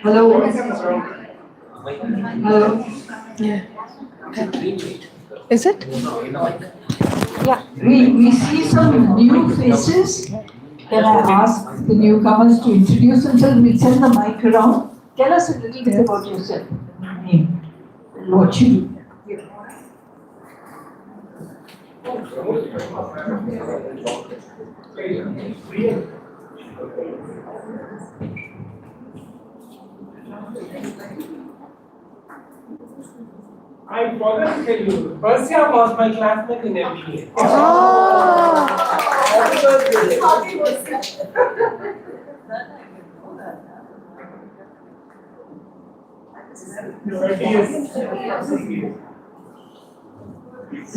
Hello. Hello. Yeah. Is it? Yeah. We see some new faces. Can I ask the newcomers to introduce themselves? We'll send the mic around. Tell us a little bit about yourself. Name. And what you do. I forgot to tell you, Persia was my classmate in MBA. Oh. Happy birthday.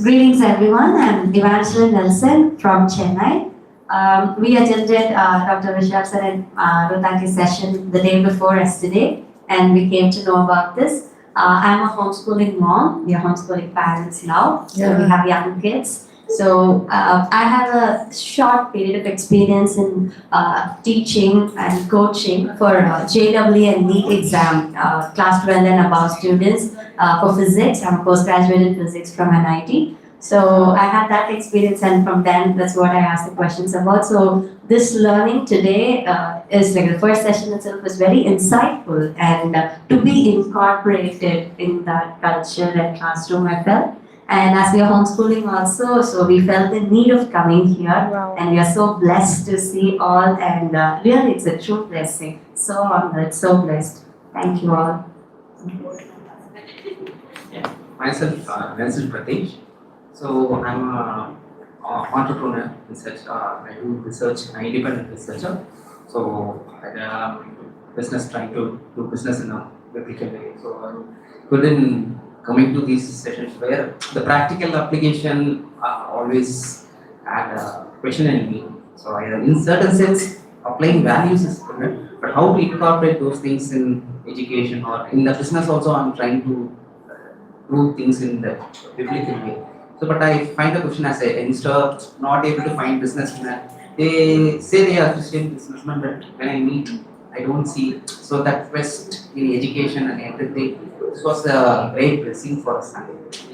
Greetings everyone, I'm Evangeline Nelson from Chennai. We attended Dr. Vishal sir and Rotati's session the day before yesterday, and we came to know about this. I'm a homeschooling mom. We are homeschooling parents now, so we have young kids. So I have a short period of experience in teaching and coaching for JEE and NEET exam, class 12 and above students for physics. I'm a postgraduate in physics from NIT. So I had that experience, and from then that's what I asked the questions about. So this learning today is like the first session itself was very insightful, and to be incorporated in that culture and classroom, I felt. And as we are homeschooling also, so we felt the need of coming here. Wow. And we are so blessed to see all, and really it's a true blessing. So honored, so blessed. Thank you all. Myself, Nelson Pratesh. So I'm a entrepreneur, research. I do research, I'm independent researcher. So I business, trying to do business in a replicable way. So I'm good in coming to these sessions where the practical application always had a question in me. So I, in certain sense, applying values is good, but how to incorporate those things in education or in the business also, I'm trying to do things in the biblical way. So, but I find the question as a youngster not able to find businessmen. They say they are Christian businessmen, but when I meet, I don't see it. So that quest in education and everything, this was a great blessing for us.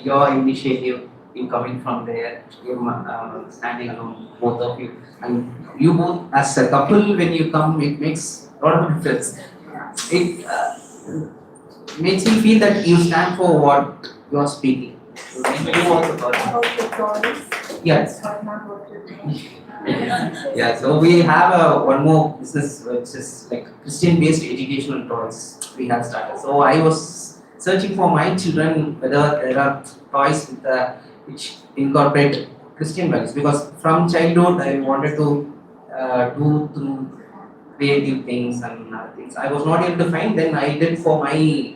Your initiative in coming from there, you standing alone, both of you, and you both as a couple when you come, it makes a lot of difference. It makes me feel that you stand for what you are speaking. So when you want the person. Yes. Yeah, so we have one more business which is like Christian-based educational toys we have started. So I was searching for my children whether there are toys with, which incorporate Christian values, because from childhood I wanted to do through creative things and other things. I was not able to find, then I did for my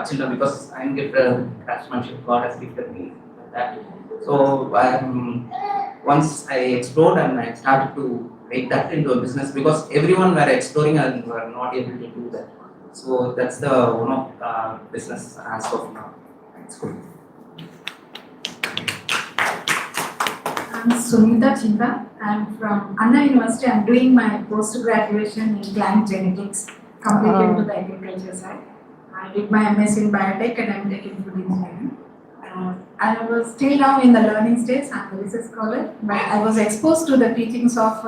children because I'm gifted craftsmanship, God has gifted me with that. So once I explored and I started to make that into a business, because everyone were exploring and were not able to do that. So that's the one of business as of now. It's good. I'm Sunita Chinda. I'm from Anna University. I'm doing my post-graduation in plant genetics, completed to the agriculture side. I did my MS in biotech and I'm taking food engineering. I was still now in the learning stage. I'm a research scholar, but I was exposed to the teachings of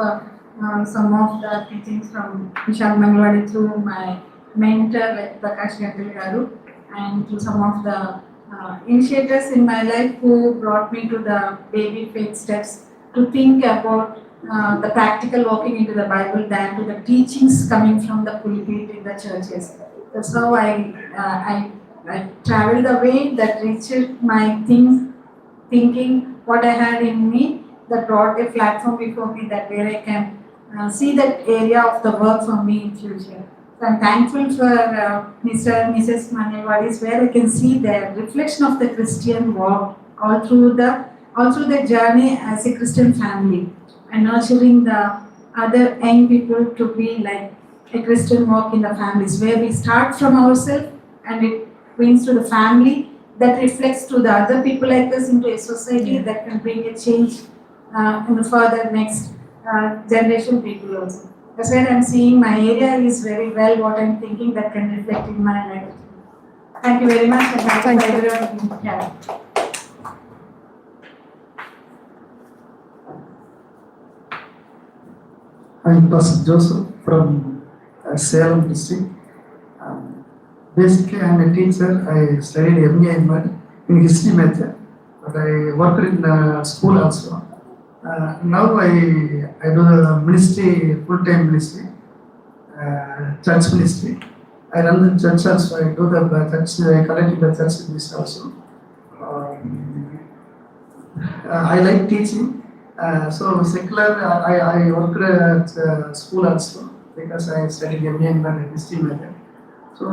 some of the teachings from Vishal Mangalwadi through my mentor like Prakash Garu, and through some of the initiators in my life who brought me to the baby faith steps to think about the practical walking into the Bible than to the teachings coming from the pulpit in the churches. That's how I traveled the way that reached my thinking, what I had in me, that brought a platform before me that where I can see that area of the work for me in future. So I'm thankful for Mr. and Mrs. Mangalwadi, where I can see the reflection of the Christian walk all through the journey as a Christian family, and nurturing the other young people to be like a Christian walk in the families, where we start from ourselves and it brings to the family that reflects to the other people like us into a society that can bring a change in the further next generation people also. That's where I'm seeing my area is very well what I'm thinking that can reflect in my life. Thank you very much and thank you for everyone. Yeah. I'm Pastor Joseph from Salem district. Basically, I'm a teacher. I studied MA in history major, but I worked in school also. Now I do the ministry, full-time ministry, church ministry. I run the church also. I do the church, I collect the church ministry also. I like teaching. So secular, I worked at school also because I studied MA in history major. So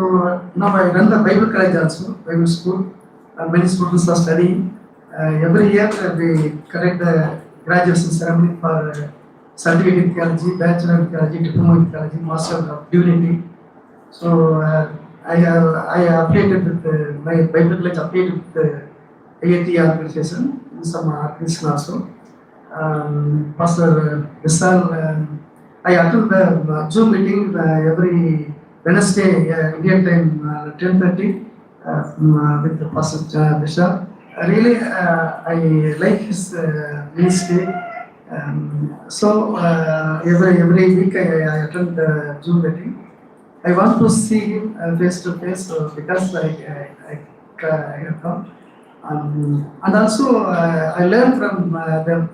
now I run the Bible college also, Bible school. Many students are studying. Every year we conduct the graduation ceremony for certificate in theology, bachelor in theology, diploma in theology, master of divinity. So I affiliated with my Bible college affiliated with the IAT organization, some organization also. Pastor Vishal, I attend the Zoom meeting every Wednesday, Indian time, 10:30, with the Pastor Vishal. Really, I like his ministry. So every week I attend the Zoom meeting. I want to see him face to face because I come. And also I learn from them.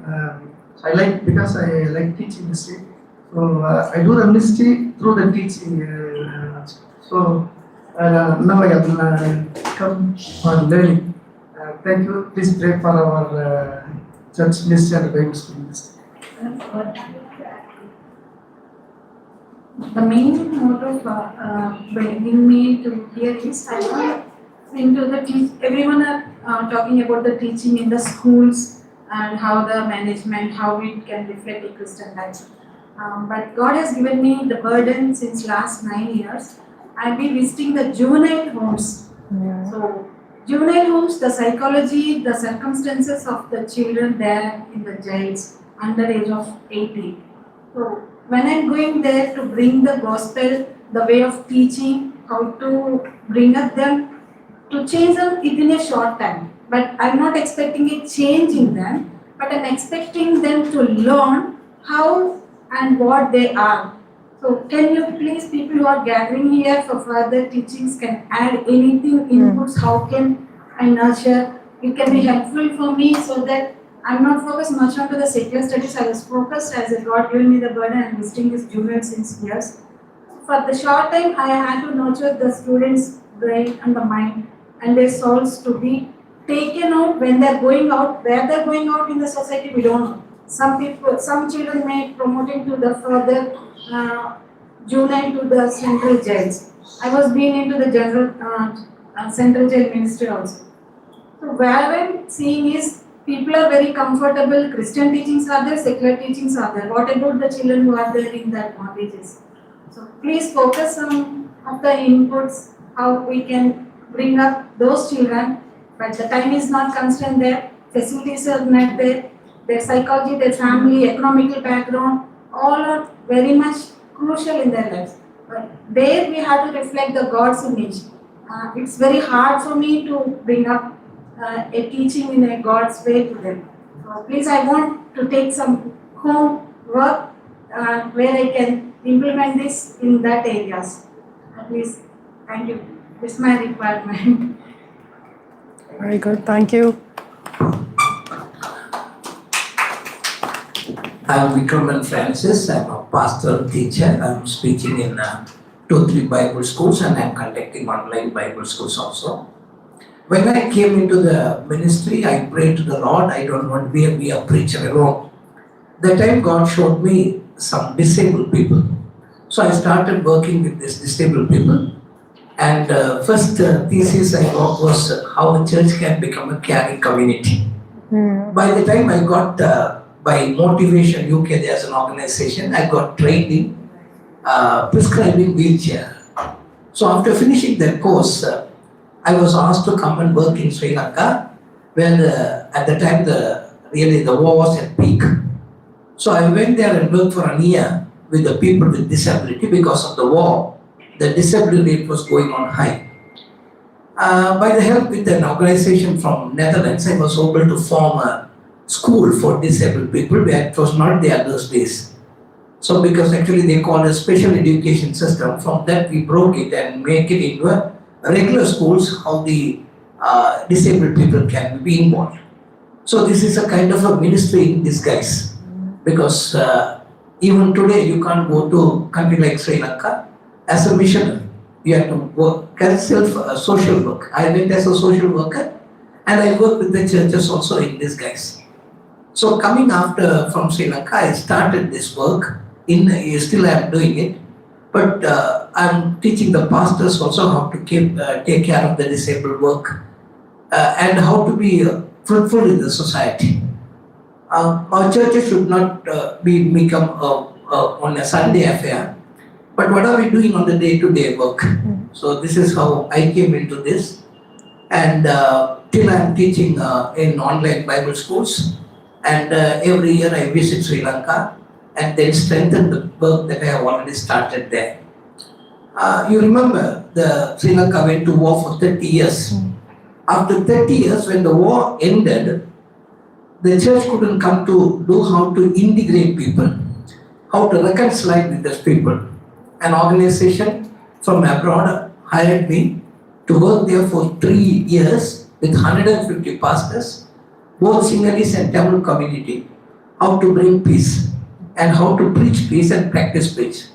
I like because I like teaching ministry. So I do the ministry through the teaching. So now I have come for learning. Thank you. Please pray for our church ministry and Bible school ministry. The main motive bringing me to here is I want into the everyone are talking about the teaching in the schools and how the management, how it can reflect a Christian life. But God has given me the burden since last 9 years. I've been visiting the juvenile homes. Yeah. So juvenile homes, the psychology, the circumstances of the children there in the jails under age of 18. So when I'm going there to bring the gospel, the way of teaching, how to bring up them, to change them within a short time. But I'm not expecting a change in them, but I'm expecting them to learn how and what they are. So can you please, people who are gathering here for further teachings, can add anything, inputs, how can I nurture? It can be helpful for me so that I'm not focused much onto the secular studies. I was focused as God given me the burden and visiting this junior since years. For the short time, I had to nurture the students' brain and the mind and their souls to be taken out when they're going out. Where they're going out in the society, we don't know. Some people, some children may promoting to the further juvenile to the central jails. I was being into the general central jail ministry also. So where I'm seeing is people are very comfortable. Christian teachings are there, secular teachings are there. What about the children who are there in that bondages? So please focus on of the inputs, how we can bring up those children. But the time is not constant there. Facilities are not there. Their psychology, their family, economical background, all are very much crucial in their lives. But there we have to reflect the God's image. It's very hard for me to bring up a teaching in a God's way to them. So please, I want to take some home work where I can implement this in that areas. Please, thank you. This is my requirement. Very good. Thank you. I'm Vikram Francis. I'm a pastor teacher. I'm speaking in 2-3 Bible schools and I'm conducting online Bible schools also. When I came into the ministry, I prayed to the Lord. I don't want to be a preacher alone. That time God showed me some disabled people. So I started working with these disabled people. And first thesis I got was how a church can become a caring community. By the time I got, by Motivation UK, there's an organization, I got trained in prescribing wheelchair. So after finishing that course, I was asked to come and work in Sri Lanka, where at the time the war was at peak. So I went there and worked for a year with the people with disability. Because of the war, the disability rate was going on high. By the help with an organization from Netherlands, I was able to form a school for disabled people where it was not there those days. So because actually they call it a special education system, from that we broke it and make it into a regular schools how the disabled people can be involved. So this is a kind of a ministry in disguise, because even today you can't go to a country like Sri Lanka as a missionary. You have to work as social work. I went as a social worker and I work with the churches also in disguise. So coming after from Sri Lanka, I started this work. Still I am doing it, but I'm teaching the pastors also how to take care of the disabled work and how to be fruitful in the society. Our churches should not become on a Sunday affair, but what are we doing on the day-to-day work? So this is how I came into this, and till I am teaching in online Bible schools, and every year I visit Sri Lanka and then strengthen the work that I have already started there. You remember the Sri Lanka went to war for 30 years. After 30 years, when the war ended, the church couldn't come to do how to integrate people, how to reconcile with those people. An organization from abroad hired me to work there for 3 years with 150 pastors, both Sinhalese and Tamil community, how to bring peace and how to preach peace and practice peace.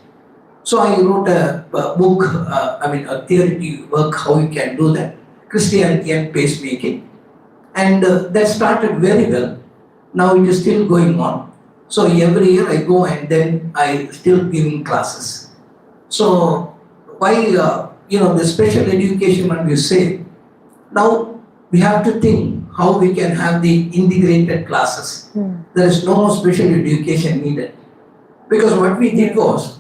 So I wrote a book, a theory work, how you can do that, Christianity and pacemaking. And that started very well. Now it is still going on. So every year I go and then I still giving classes. So why, the special education when we say, now we have to think how we can have the integrated classes. There is no more special education needed. Because what we did was,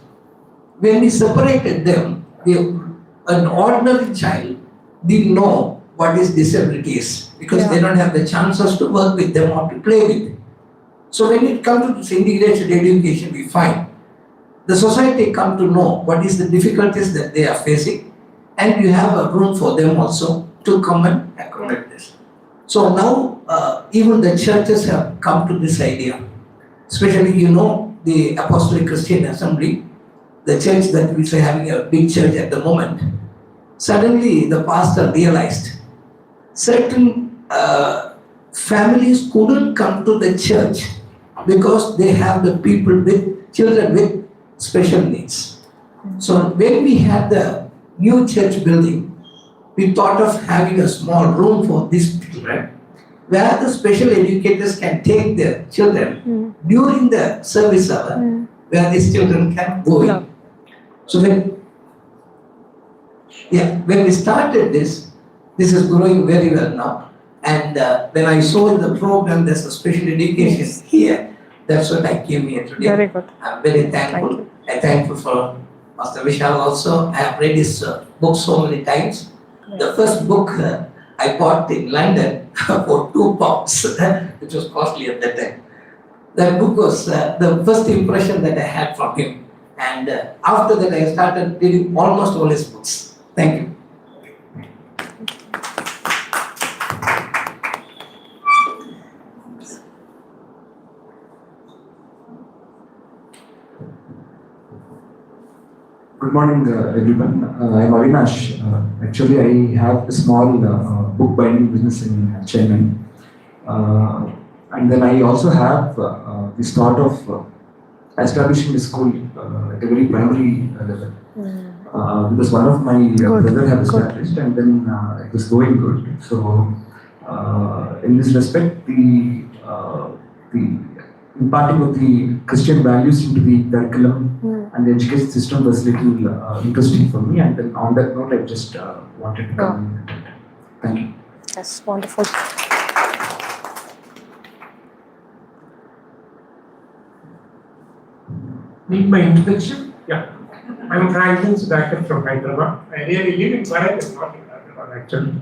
when we separated them, an ordinary child didn't know what is disability is, because they don't have the chances to work with them or to play with them. So when it comes to this integrated education, we find the society come to know what is the difficulties that they are facing, and you have a room for them also to come and accommodate this. So now even the churches have come to this idea, especially the Apostolic Christian Assembly, the church that we are having a big church at the moment. Suddenly the pastor realized certain families couldn't come to the church because they have the people with children with special needs. So when we had the new church building, we thought of having a small room for these children, where the special educators can take their children during the service hour, where these children can go in. So when we started this is growing very well now. And when I saw in the program there's a special education here, that's what I came here today. Very good. I'm very thankful. I'm thankful for Master Vishal also. I have read his book so many times. The first book I bought in London for £2, which was costly at that time. That book was the first impression that I had from him. And after that I started reading almost all his books. Thank you. Good morning, everyone. I'm Avinash. Actually, I have a small book binding business in Chennai. And then I also have this thought of establishing a school at a very primary level. Because one of my brother have established, and then it was going good. So, in this respect, the imparting of the Christian values into the curriculum and the education system was a little interesting for me, and then on that note, I just wanted to come in. Thank you. Yes, wonderful. Need my introduction? Yeah. I'm Franklin Sudhakar from Hyderabad. I really live in Bharat, not in Hyderabad actually.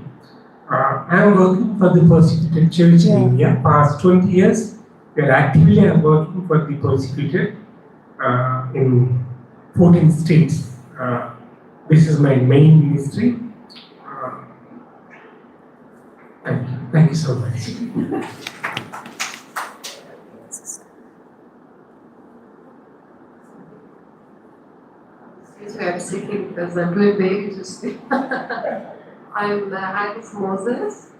I am working for the persecuted church in India past 20 years. We are actively working for the persecuted in 14 states. This is my main ministry. Thank you so much. I'm speaking because I'm doing very interesting. I'm the aunt of Moses,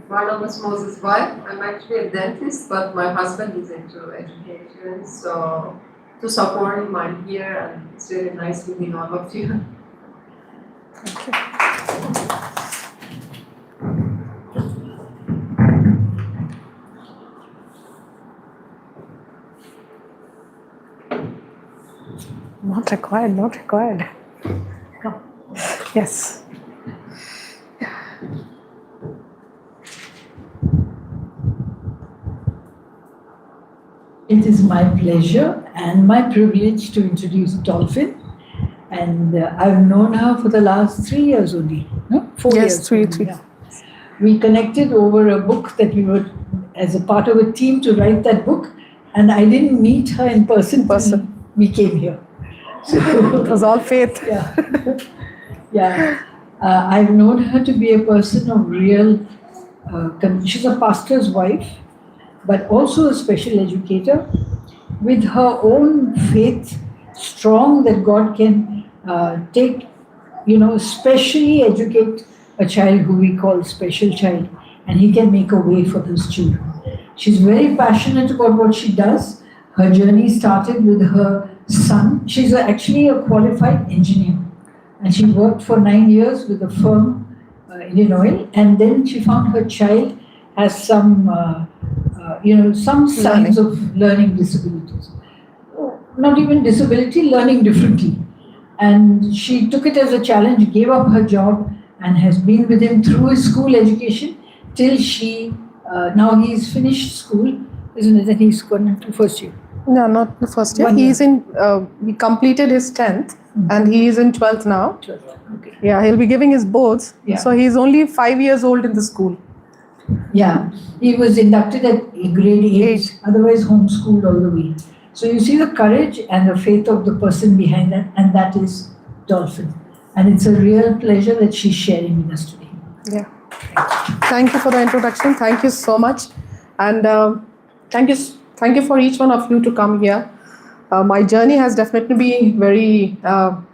one of Moses' wife. I'm actually a dentist, but my husband is into education. So to support him, I'm here, and it's really nice meeting all of you. Thank you. Not required, not required. Come. Yes. It is my pleasure and my privilege to introduce Dolphin. And I've known her for the last 3 years only. No? 4 Yes, years. three. Yeah. We connected over a book that we were as a part of a team to write that book. And I didn't meet her in person. We came here. So, it was all faith. Yeah. Yeah. I've known her to be a person of real, she's a pastor's wife, but also a special educator with her own faith strong that God can take, specially educate a child who we call special child, and He can make a way for those children. She's very passionate about what she does. Her journey started with her son. She's actually a qualified engineer, and she worked for 9 years with a firm, Indian Oil, and then she found her child has some signs of learning disabilities. Not even disability, learning differently. And she took it as a challenge, gave up her job, and has been with him through his school education till now he's finished school, isn't it? And he's gone into first year. No, not the first year. 1 year. He's in, he completed his 10th and he is in 12th now. 12th. Okay. Yeah, he'll be giving his boards. Yeah. So he's only 5 years old in the school. Yeah, he was inducted at grade 8, otherwise homeschooled all the way. So you see the courage and the faith of the person behind that, and that is Dolphin. And it's a real pleasure that she's sharing with us today. Yeah. Thank you for the introduction. Thank you so much. And thank you for each one of you to come here. My journey has definitely been very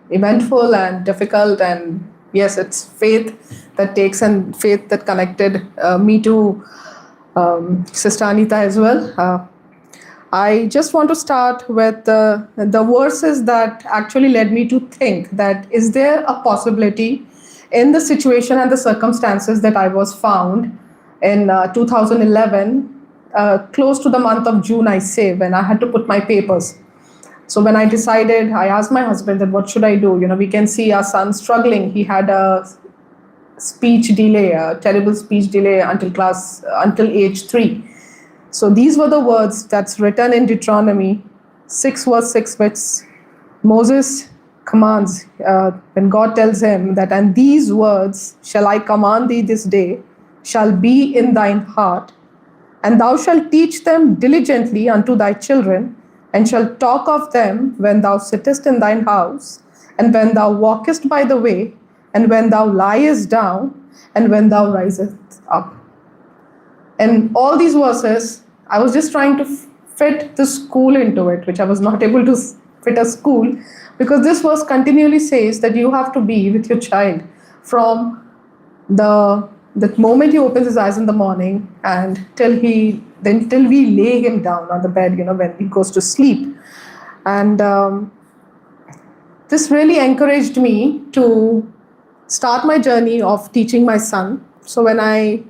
eventful and difficult, and yes, it's faith that takes and faith that connected me to Sister Anita as well. I just want to start with the verses that actually led me to think that is there a possibility in the situation and the circumstances that I was found in 2011, close to the month of June, I say, when I had to put my papers. So when I decided, I asked my husband that what should I do? We can see our son struggling. He had a speech delay, a terrible speech delay until age 3. So these were the words that's written in Deuteronomy 6 verse 6, which Moses commands when God tells him that, and these words shall I command thee this day, shall be in thine heart, and thou shalt teach them diligently unto thy children, and shalt talk of them when thou sittest in thine house, and when thou walkest by the way, and when thou liest down, and when thou risest up. And all these verses, I was just trying to fit the school into it, which I was not able to fit a school, because this verse continually says that you have to be with your child from the moment he opens his eyes in the morning and till we lay him down on the bed, when he goes to sleep. And this really encouraged me to start my journey of teaching my son. So when I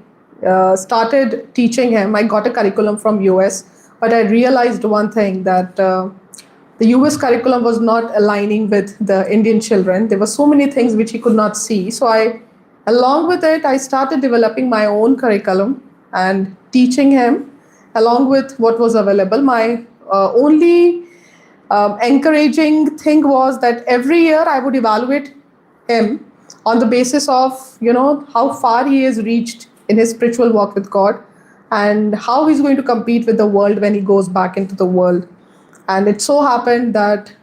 started teaching him, I got a curriculum from US, but I realized one thing, that the US curriculum was not aligning with the Indian children. There were so many things which he could not see. So along with it, I started developing my own curriculum and teaching him along with what was available. My only encouraging thing was that every year I would evaluate him on the basis of, how far he has reached in his spiritual walk with God. and how he's going to compete with the world when he goes back into the world. And it so happened that,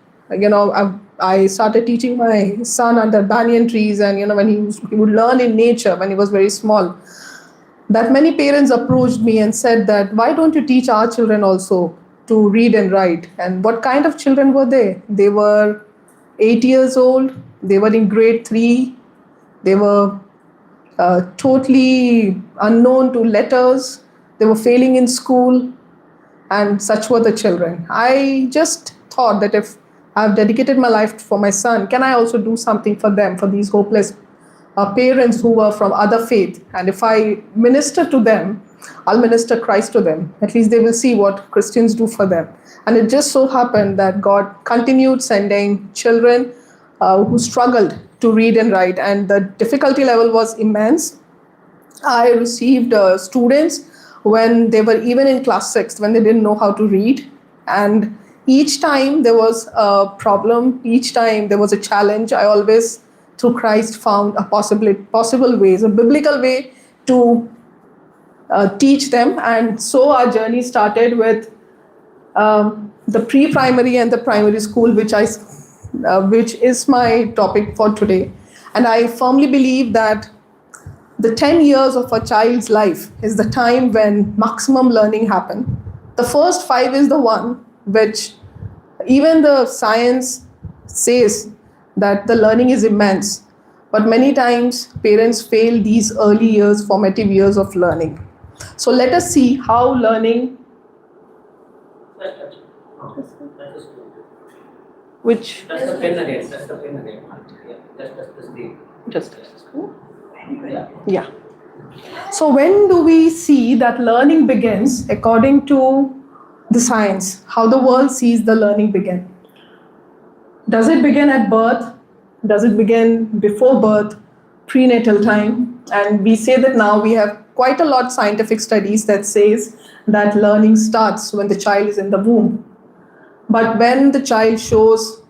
I started teaching my son under banyan trees, and when he would learn in nature when he was very small, that many parents approached me and said that, why don't you teach our children also to read and write? And what kind of children were they? They were 8 years old, they were in grade 3, they were totally unknown to letters, they were failing in school, and such were the children. I just thought that if I've dedicated my life for my son, can I also do something for them, for these hopeless parents who were from other faith? And if I minister to them, I'll minister Christ to them. At least they will see what Christians do for them. And it just so happened that God continued sending children who struggled to read and write, and the difficulty level was immense. I received students when they were even in class 6, when they didn't know how to read. And each time there was a problem, each time there was a challenge, I always, through Christ, found a possible ways, a biblical way to teach them. And so our journey started with the pre-primary and the primary school, which is my topic for today. And I firmly believe that the 10 years of a child's life is the time when maximum learning happens. The first 5 is the one which even the science says that the learning is immense. But many times parents fail these early years, formative years of learning. So let us see how learning, which That's the pen again. That's the pen again. just yeah. So when do we see that learning begins according to the science? How the world sees the learning begin? Does it begin at birth? Does it begin before birth, prenatal time? And we say that now we have quite a lot scientific studies that says that learning starts when the child is in the womb. But when the child shows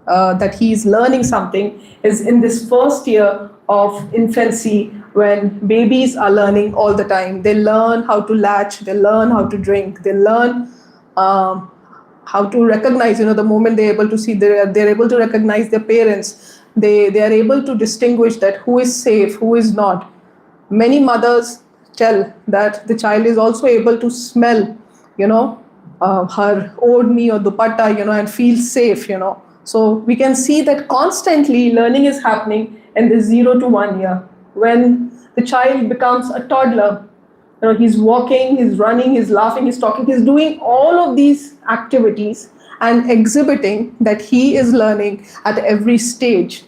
that he is learning something is in this first year of infancy, when babies are learning all the time. They learn how to latch, they learn how to drink, they learn how to recognize, the moment they're able to see, they're able to recognize their parents. They are able to distinguish that who is safe, who is not. Many mothers tell that the child is also able to smell, her odni or dupatta, and feel safe, So we can see that constantly learning is happening in the 0 to 1 year. When the child becomes a toddler, he's walking, he's running, he's laughing, he's talking, he's doing all of these activities and exhibiting that he is learning at every stage.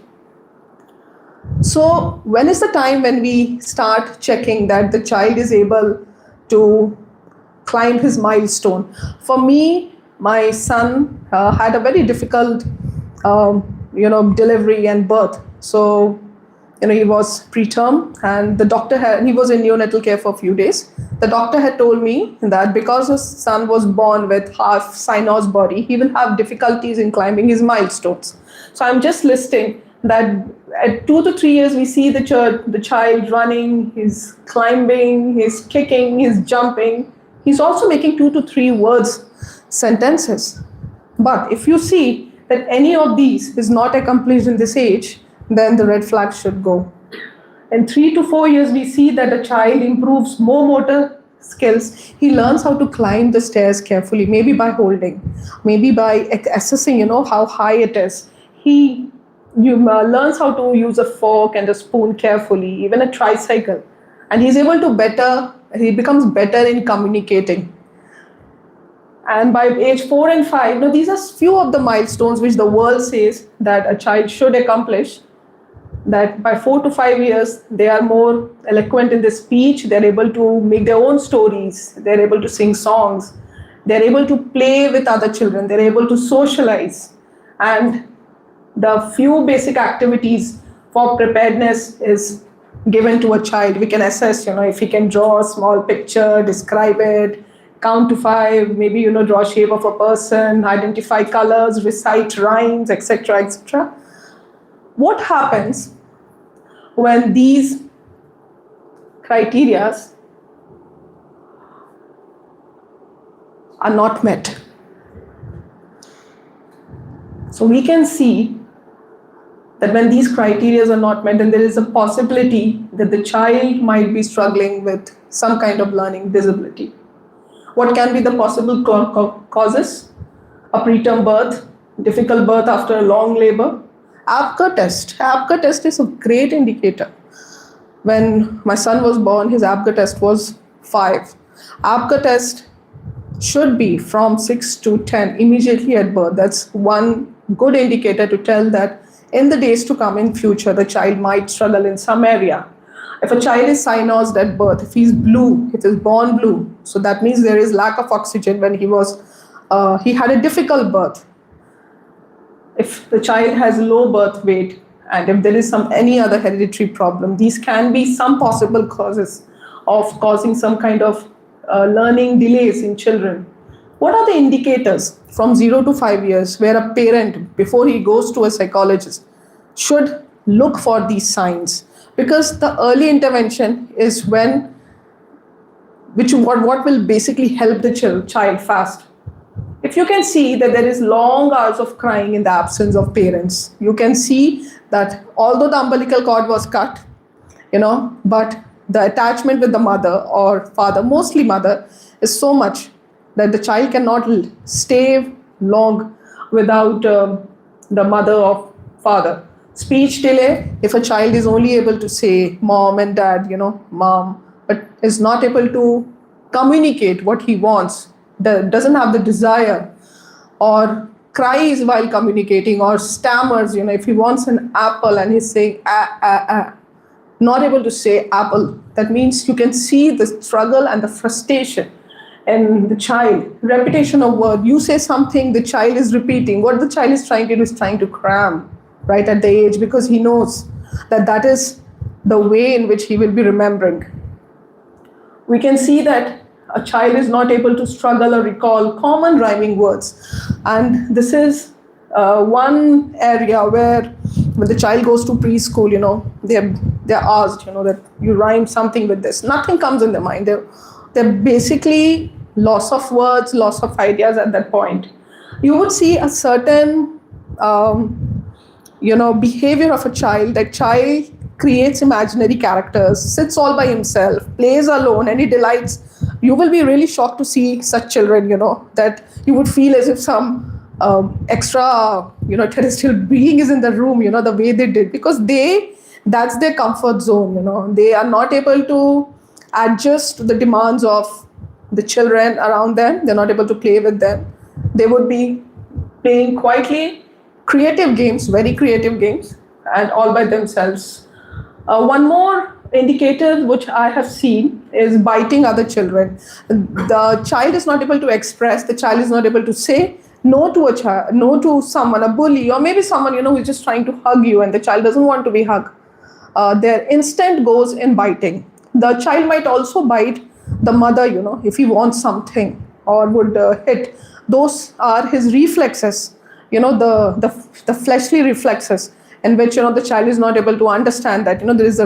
So when is the time when we start checking that the child is able to climb his milestone? For me, my son had a very difficult, delivery and birth. So, he was preterm, and the doctor he was in neonatal care for a few days. The doctor had told me that because his son was born with half cynos body, he will have difficulties in climbing his milestones. So I'm just listing that at 2 to 3 years, we see the child running, he's climbing, he's kicking, he's jumping. He's also making 2 to 3 words, sentences. But if you see that any of these is not accomplished in this age, then the red flag should go. In 3 to 4 years, we see that a child improves more motor skills. He learns how to climb the stairs carefully, maybe by holding, maybe by assessing, how high it is. He learns how to use a fork and a spoon carefully, even a tricycle. And he becomes better in communicating. And by age 4 and 5, these are few of the milestones which the world says that a child should accomplish. That by 4 to 5 years, they are more eloquent in their speech, they're able to make their own stories, they're able to sing songs, they're able to play with other children, they're able to socialize. And the few basic activities for preparedness is given to a child. We can assess, if he can draw a small picture, describe it, count to 5, maybe, draw shape of a person, identify colors, recite rhymes, etc., etc. What happens when these criteria are not met. So we can see that when these criteria are not met, then there is a possibility that the child might be struggling with some kind of learning disability. What can be the possible causes? A preterm birth, difficult birth after a long labor. APGAR test. APGAR test is a great indicator. When my son was born, his APGAR test was 5. APGAR test should be from 6 to 10 immediately at birth. That's one good indicator to tell that in the days to come in future, the child might struggle in some area. If a child is cyanosed at birth, if he's blue, if he's born blue, so that means there is lack of oxygen when he had a difficult birth. If the child has low birth weight, and if there is any other hereditary problem, these can be some possible causes of causing some kind of learning delays in children. What are the indicators from 0 to 5 years where a parent, before he goes to a psychologist, should look for these signs? Because the early intervention is what will basically help the child fast. If you can see that there is long hours of crying in the absence of parents, you can see that although the umbilical cord was cut, but the attachment with the mother or father, mostly mother, is so much that the child cannot stay long without the mother or father. Speech delay, if a child is only able to say mom and dad, mom, but is not able to communicate what he wants, doesn't have the desire, or cries while communicating, or stammers, if he wants an apple and he's saying not able to say apple, that means you can see the struggle and the frustration in the child. Repetition of word, you say something, the child is repeating. What the child is trying to do is trying to cram right at the age, because he knows that is the way in which he will be remembering. We can see that a child is not able to struggle or recall common rhyming words. And this is one area where when the child goes to preschool, they're asked, that you rhyme something with this. Nothing comes in their mind. They're basically loss of words, loss of ideas at that point. You would see a certain, behavior of a child. That child creates imaginary characters, sits all by himself, plays alone, and he delights. You will be really shocked to see such children, that you would feel as if some extra, terrestrial being is in the room, the way they did, because that's their comfort zone, They are not able to adjust to the demands of the children around them. They're not able to play with them. They would be playing quietly, creative games, very creative games, and all by themselves. One more indicator which I have seen is biting other children. The child is not able to express, the child is not able to say no to a child, no to someone, a bully, or maybe someone, who is just trying to hug you and the child doesn't want to be hugged. Their instinct goes in biting. The child might also bite the mother, if he wants something, or would hit. Those are his reflexes, the fleshly reflexes, in which the child is not able to understand that there is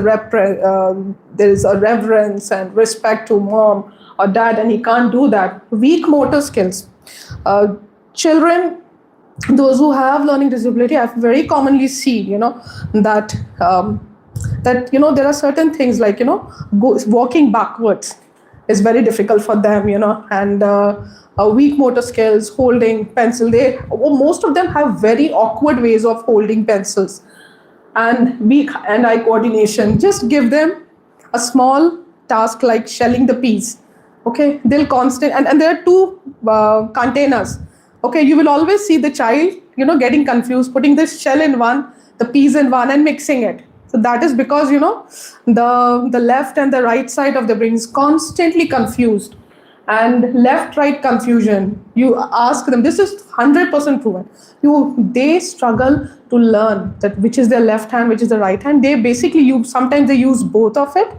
a reverence and respect to mom or dad, and he can't do that. Weak motor skills. Children, those who have learning disability, I've very commonly seen that there are certain things like walking backwards is very difficult for them, and weak motor skills, holding pencil. Most of them have very awkward ways of holding pencils, and weak hand-eye coordination. Just give them a small task like shelling the peas. Okay, they'll and there are two containers. Okay, you will always see the child, getting confused, putting the shell in one, the peas in one, and mixing it. So that is because, the left and the right side of the brain is constantly confused. And left-right confusion, you ask them, this is 100% proven. They struggle to learn that which is their left hand, which is the right hand. They basically sometimes they use both of it.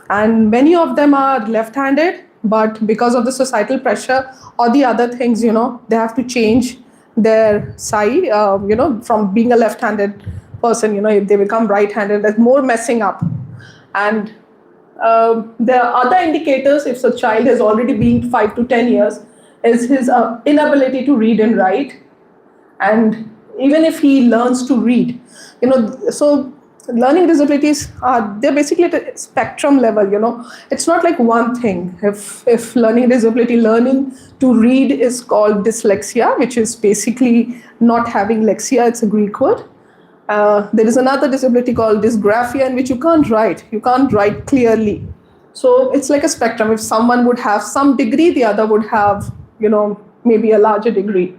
And many of them are left-handed, but because of the societal pressure or the other things, they have to change their side, from being a left-handed person, if they become right-handed, there's more messing up. And there are other indicators. If a child has already been 5 to 10 years, is his inability to read and write. And even if he learns to read, so learning disabilities they're basically at a spectrum level. It's not like one thing. If learning to read is called dyslexia, which is basically not having lexia, it's a Greek word. There is another disability called dysgraphia, in which you can't write clearly. So it's like a spectrum. If someone would have some degree, the other would have, maybe a larger degree.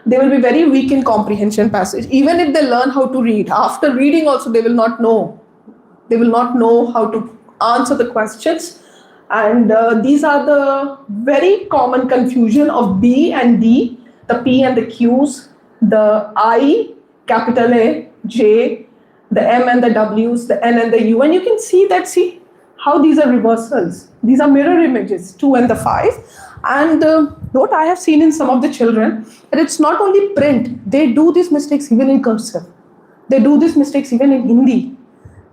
They will be very weak in comprehension passage. Even if they learn how to read, after reading also they will not know. They will not know how to answer the questions. And these are the very common confusion of B and D, the P and the Qs, the I, capital A, J, the M and the Ws, the N and the U. And you can see how these are reversals. These are mirror images, 2 and the 5. And what I have seen in some of the children, that it's not only print, they do these mistakes even in cursive. They do these mistakes even in Hindi,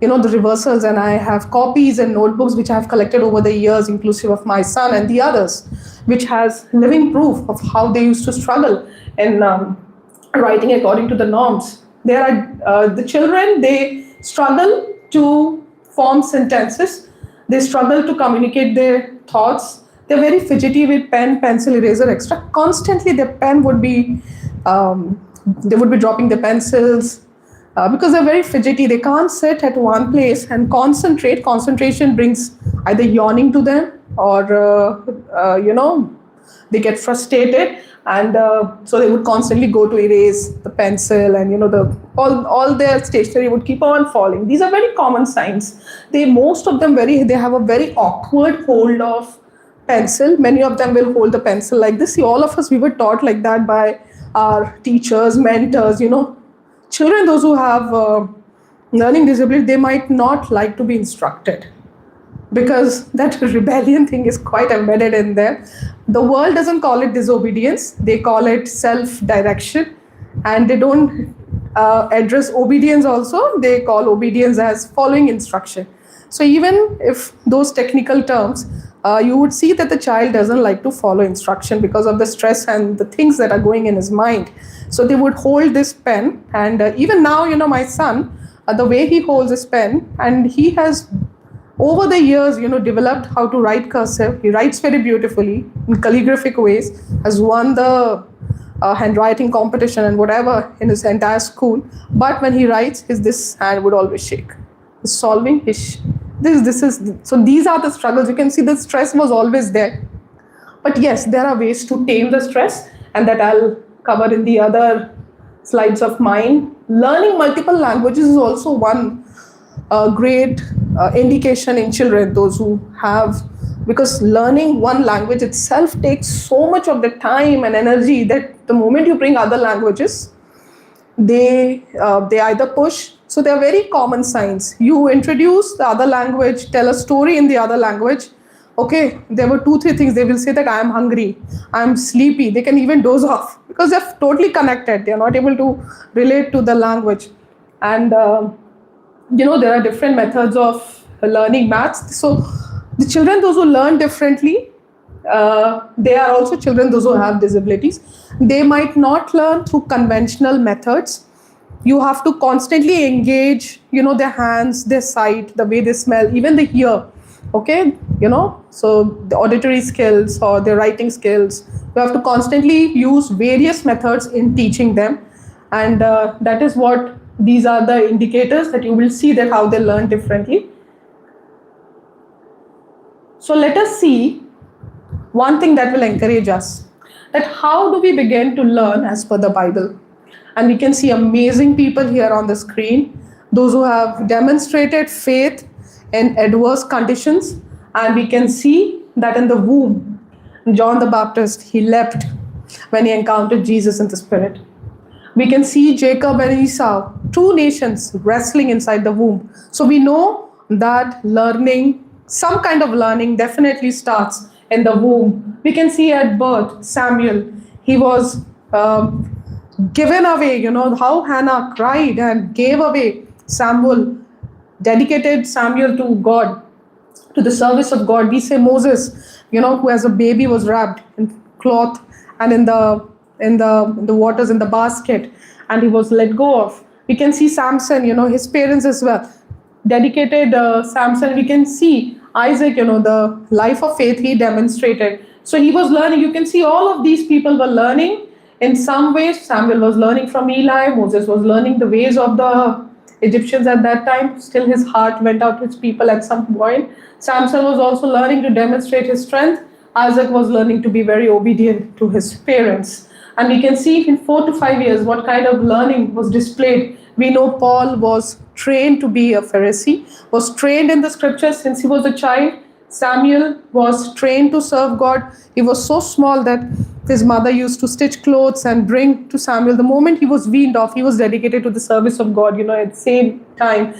the reversals. And I have copies and notebooks which I have collected over the years, inclusive of my son and the others, which has living proof of how they used to struggle in writing according to the norms. There are the children, they struggle to form sentences. They struggle to communicate their thoughts. They're very fidgety with pen, pencil, eraser, etc. Constantly their pen would be, they would be dropping their pencils because they're very fidgety. They can't sit at one place and concentrate. Concentration brings either yawning to them or, they get frustrated. And so they would constantly go to erase the pencil, and all their stationery would keep on falling. These are very common signs. Most of them they have a very awkward hold of pencil. Many of them will hold the pencil like this. See, all of us, we were taught like that by our teachers, mentors. Children, those who have learning disability, they might not like to be instructed, because that rebellion thing is quite embedded in them. The world doesn't call it disobedience, they call it self-direction. And they don't address obedience also, they call obedience as following instruction. So even if those technical terms, you would see that the child doesn't like to follow instruction because of the stress and the things that are going in his mind. So they would hold this pen, and even now, my son, the way he holds his pen, and he has over the years, developed how to write cursive. He writes very beautifully in calligraphic ways, has won the handwriting competition and whatever in his entire school. But when he writes, this hand would always shake. He's solving his, so these are the struggles. You can see the stress was always there. But yes, there are ways to tame the stress, and that I'll cover in the other slides of mine. Learning multiple languages is also one great indication in children, those who have, because learning one language itself takes so much of the time and energy that the moment you bring other languages, they either push. So they are very common signs. You introduce the other language, tell a story in the other language. Okay, there were 2-3 things. They will say that I am hungry, I am sleepy. They can even doze off because they're totally connected. They're not able to relate to the language. And there are different methods of learning maths. So the children, those who learn differently, they are also children, those who have disabilities. They might not learn through conventional methods. You have to constantly engage, their hands, their sight, the way they smell, even the hear. Okay, so the auditory skills or their writing skills, you have to constantly use various methods in teaching them. And that is what these are the indicators that you will see that how they learn differently. So let us see one thing that will encourage us, that how do we begin to learn as per the Bible. And we can see amazing people here on the screen, those who have demonstrated faith in adverse conditions. And we can see that in the womb, John the Baptist, he leapt when he encountered Jesus in the spirit. We can see Jacob and Esau, 2 nations wrestling inside the womb. So we know that learning, some kind of learning definitely starts in the womb. We can see at birth, Samuel, he was given away, how Hannah cried and gave away Samuel, dedicated Samuel to God, to the service of God. We say Moses, who as a baby was wrapped in cloth and in the waters in the basket, and he was let go of. We can see Samson, his parents as well dedicated Samson. We can see Isaac, the life of faith he demonstrated. So he was learning. You can see all of these people were learning in some ways. Samuel was learning from Eli. Moses was learning the ways of the Egyptians at that time. Still, his heart went out to his people at some point. Samson was also learning to demonstrate his strength. Isaac was learning to be very obedient to his parents. And we can see in 4 to 5 years what kind of learning was displayed. We know Paul was trained to be a Pharisee, was trained in the scriptures since he was a child. Samuel was trained to serve God. He was so small that his mother used to stitch clothes and bring to Samuel. The moment he was weaned off, he was dedicated to the service of God. At the same time,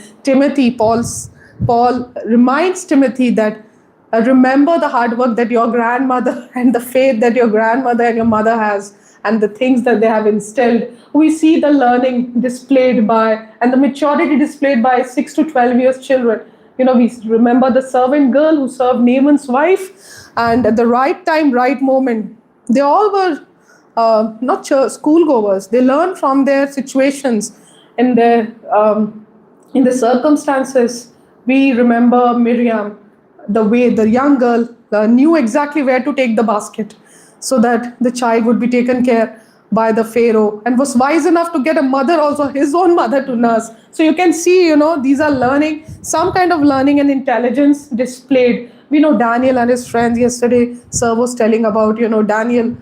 Paul reminds Timothy that remember the hard work that your grandmother and the faith that your grandmother and your mother has, and the things that they have instilled. We see the learning displayed by and the maturity displayed by 6 to 12 years children. We remember the servant girl who served Naaman's wife, and at the right time, right moment, they all were not schoolgoers. They learned from their situations in the circumstances. We remember Miriam, the way the young girl knew exactly where to take the basket so that the child would be taken care by the Pharaoh, and was wise enough to get a mother also, his own mother, to nurse. So you can see, these are learning, some kind of learning and intelligence displayed. We know Daniel and his friends. Yesterday, Sir was telling about, Daniel,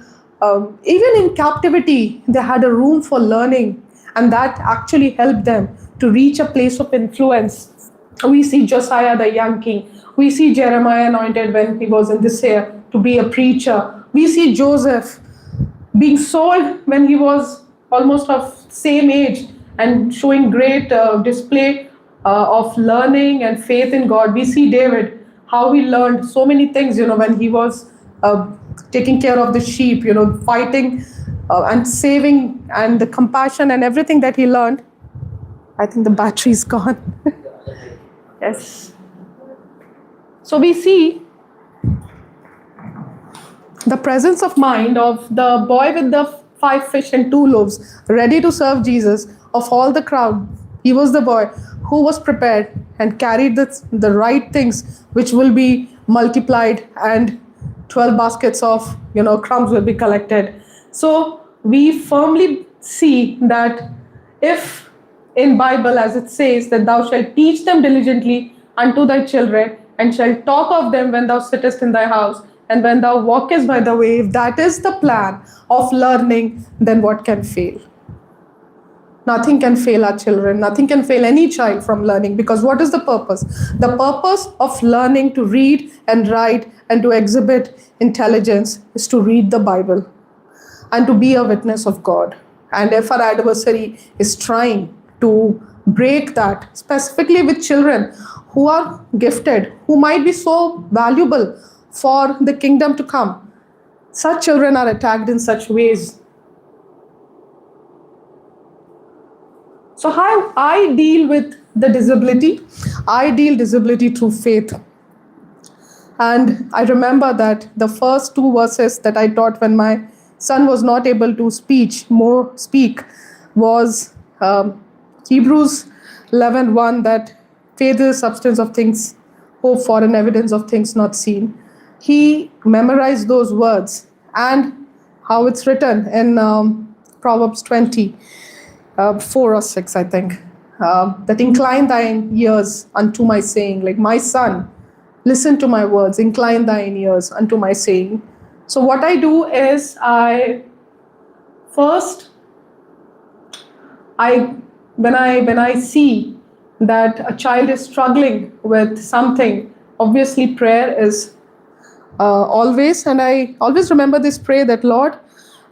even in captivity, they had a room for learning, and that actually helped them to reach a place of influence. We see Josiah, the young king. We see Jeremiah anointed when he was in this year to be a preacher. We see Joseph being sold when he was almost of same age and showing great display of learning and faith in God. We see David, how he learned so many things, when he was taking care of the sheep, fighting and saving, and the compassion and everything that he learned. I think the battery is gone. Yes. So we see the presence of mind of the boy with the 5 fish and 2 loaves, ready to serve Jesus. Of all the crowd, he was the boy who was prepared and carried the right things, which will be multiplied, and 12 baskets of crumbs will be collected. So we firmly see that if in Bible, as it says, that thou shalt teach them diligently unto thy children, and shalt talk of them when thou sittest in thy house, and when thou walkest by the way. If that is the plan of learning, then what can fail? Nothing can fail our children. Nothing can fail any child from learning, because what is the purpose? The purpose of learning to read and write and to exhibit intelligence is to read the Bible and to be a witness of God. And if our adversary is trying to break that, specifically with children who are gifted, who might be so valuable for the kingdom to come, such children are attacked in such ways. So how I deal with the disability? I deal disability through faith. And I remember that the first 2 verses that I taught when my son was not able to speak was Hebrews 11:1, that faith is the substance of things hoped for and evidence of things not seen. He memorized those words, and how it's written in Proverbs 20, 4 or 6, I think, that incline thine ears unto my saying, like my son, listen to my words, incline thine ears unto my saying. So what I do is when I see that a child is struggling with something, obviously prayer is always, and I always remember this prayer that, Lord,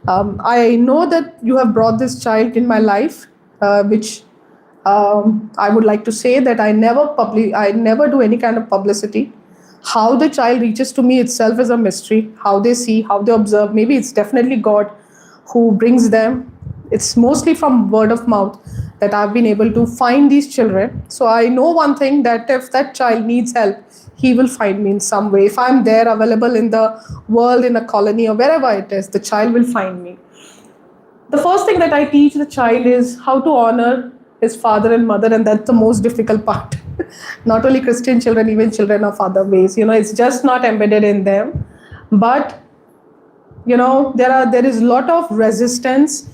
I know that you have brought this child in my life, which I would like to say that I never do any kind of publicity. How the child reaches to me itself is a mystery. How they see, how they observe, maybe it's definitely God who brings them. It's mostly from word of mouth. that I've been able to find these children. So I know one thing, that if that child needs help, he will find me in some way. If I'm there available in the world, in a colony or wherever it is, the child will find me. The first thing that I teach the child is how to honor his father and mother, and that's the most difficult part. Not only Christian children, even children of other ways. It's just not embedded in them. But there is a lot of resistance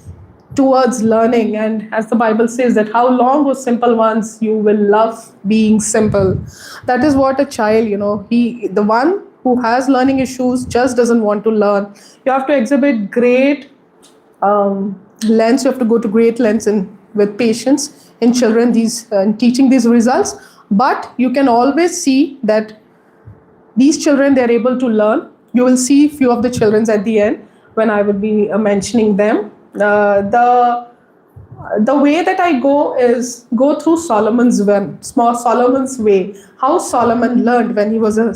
towards learning, and as the Bible says, that how long, O simple ones, you will love being simple. That is what a child, the one who has learning issues just doesn't want to learn. You have to exhibit great lengths. You have to go to great lengths with patience in children, teaching these results. But you can always see that these children, they're able to learn. You will see few of the children at the end when I will be mentioning them. The way that I go is go through Solomon's way. How Solomon learned when he was a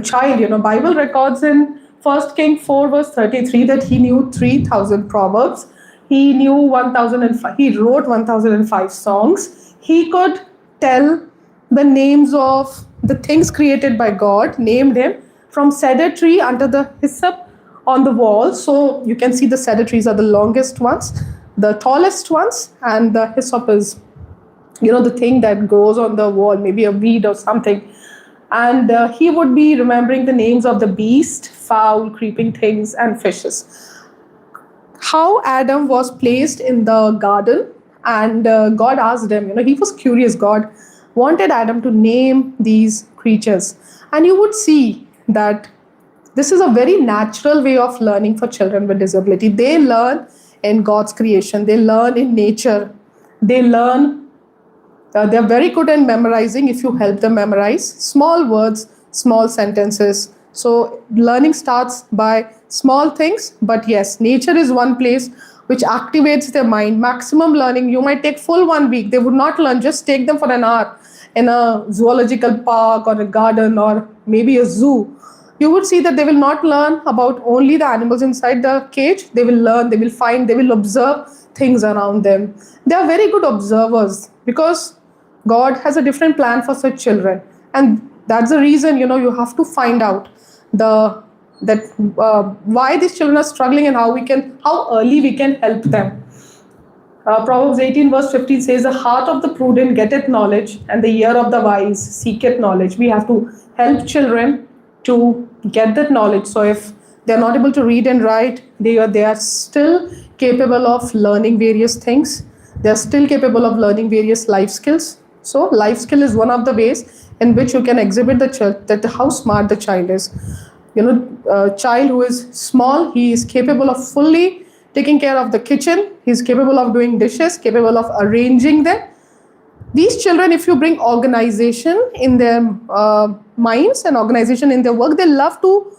child. Bible records in 1 King 4 verse 33 that he knew 3,000 proverbs. He knew 1,005. He wrote 1,005 songs. He could tell the names of the things created by God, named him, from cedar tree under the hyssop on the wall. So you can see the cedar trees are the longest ones, the tallest ones, and the hyssop is, the thing that grows on the wall, maybe a weed or something. And he would be remembering the names of the beast, fowl, creeping things, and fishes. How Adam was placed in the garden, and God asked him, he was curious. God wanted Adam to name these creatures. And you would see that this is a very natural way of learning for children with disability. They learn in God's creation. They learn in nature. They learn. They're very good in memorizing if you help them memorize small words, small sentences. So learning starts by small things. But yes, nature is one place which activates their mind. Maximum learning, you might take full 1 week. They would not learn. Just take them for an hour in a zoological park or a garden or maybe a zoo. You would see that they will not learn about only the animals inside the cage. They will learn, they will find, they will observe things around them. They are very good observers because God has a different plan for such children. And that's the reason, you have to find out why these children are struggling and how early we can help them. Proverbs 18 verse 15 says, the heart of the prudent getteth knowledge, and the ear of the wise seeketh knowledge. We have to help children to get that knowledge. So if they're not able to read and write, they are still capable of learning various things. They're still capable of learning various life skills. So life skill is one of the ways in which you can exhibit the child, that how smart the child is. A child who is small, he is capable of fully taking care of the kitchen. He's capable of doing dishes, capable of arranging them. These children, if you bring organization in their minds and organization in their work, they love to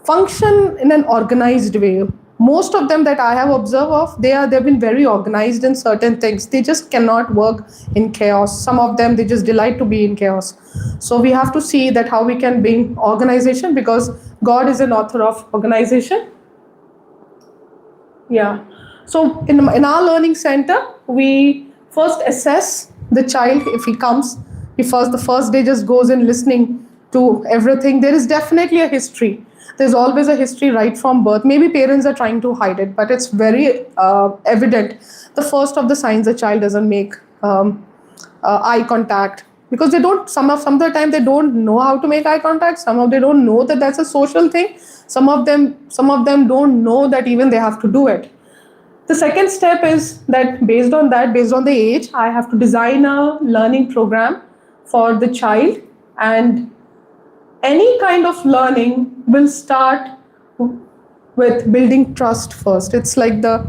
function in an organized way. Most of them that I have observed they've been very organized in certain things. They just cannot work in chaos. Some of them, they just delight to be in chaos. So we have to see that how we can bring organization, because God is an author of organization. Yeah. So in our learning center, we first assess the child. If he comes, the first day just goes in listening to everything. There is definitely a history. There's always a history right from birth. Maybe parents are trying to hide it, but it's very evident. The first of the signs, a child doesn't make eye contact, because they don't, some of the time they don't know how to make eye contact. They don't know that that's a social thing. Some of them don't know that even they have to do it. The second step is that based on the age, I have to design a learning program for the child. And any kind of learning will start with building trust first. It's like the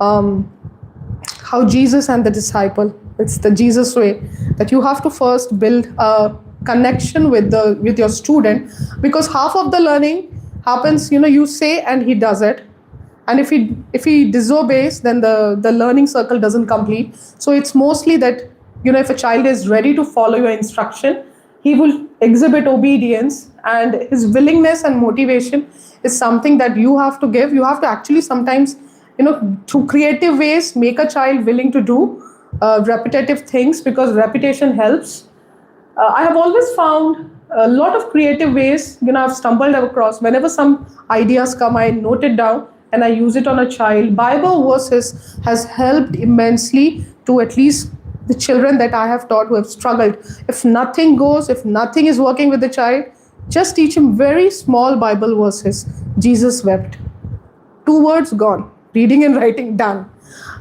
how Jesus and the disciple, it's the Jesus way, that you have to first build a connection with your student, because half of the learning happens, you say and he does it. And if he disobeys, then the learning circle doesn't complete. So it's mostly that, if a child is ready to follow your instruction, he will exhibit obedience, and his willingness and motivation is something that you have to give. You have to actually sometimes through creative ways, make a child willing to do repetitive things, because repetition helps. I have always found a lot of creative ways, I've stumbled across. Whenever some ideas come, I note it down and I use it on a child. Bible verses has helped immensely to at least the children that I have taught who have struggled. If nothing goes, if nothing is working with the child, just teach him very small Bible verses. Jesus wept. 2 words gone. Reading and writing done.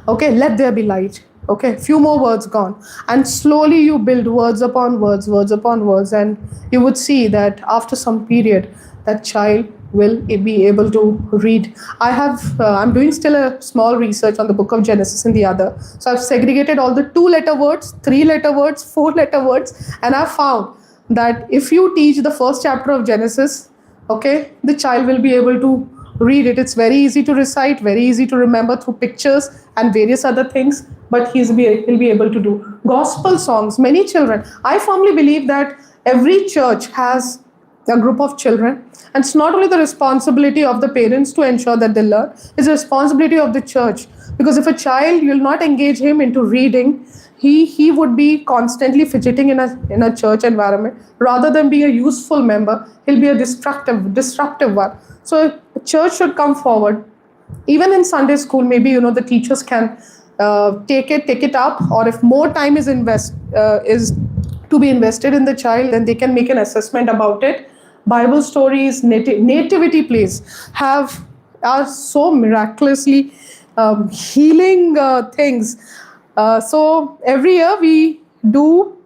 Okay, let there be light. Okay, few more words gone. And slowly you build words upon words, words upon words, and you would see that after some period, that child will be able to read. I'm doing still a small research on the book of Genesis in the other. So I've segregated all the 2-letter words, 3-letter words, 4-letter words, and I've found that if you teach the first chapter of Genesis, okay, the child will be able to read it. It's very easy to recite, very easy to remember through pictures and various other things, but he'll be able to do. Gospel songs, many children. I firmly believe that every church has a group of children, and it's not only the responsibility of the parents to ensure that they learn, it's the responsibility of the church. Because if a child, you'll not engage him into reading, he would be constantly fidgeting in a church environment. Rather than be a useful member, he'll be a disruptive one. So a church should come forward. Even in Sunday school, maybe the teachers can take it up, or if more time is to be invested in the child, then they can make an assessment about it. Bible stories, nativity plays are so miraculously healing things. So every year we do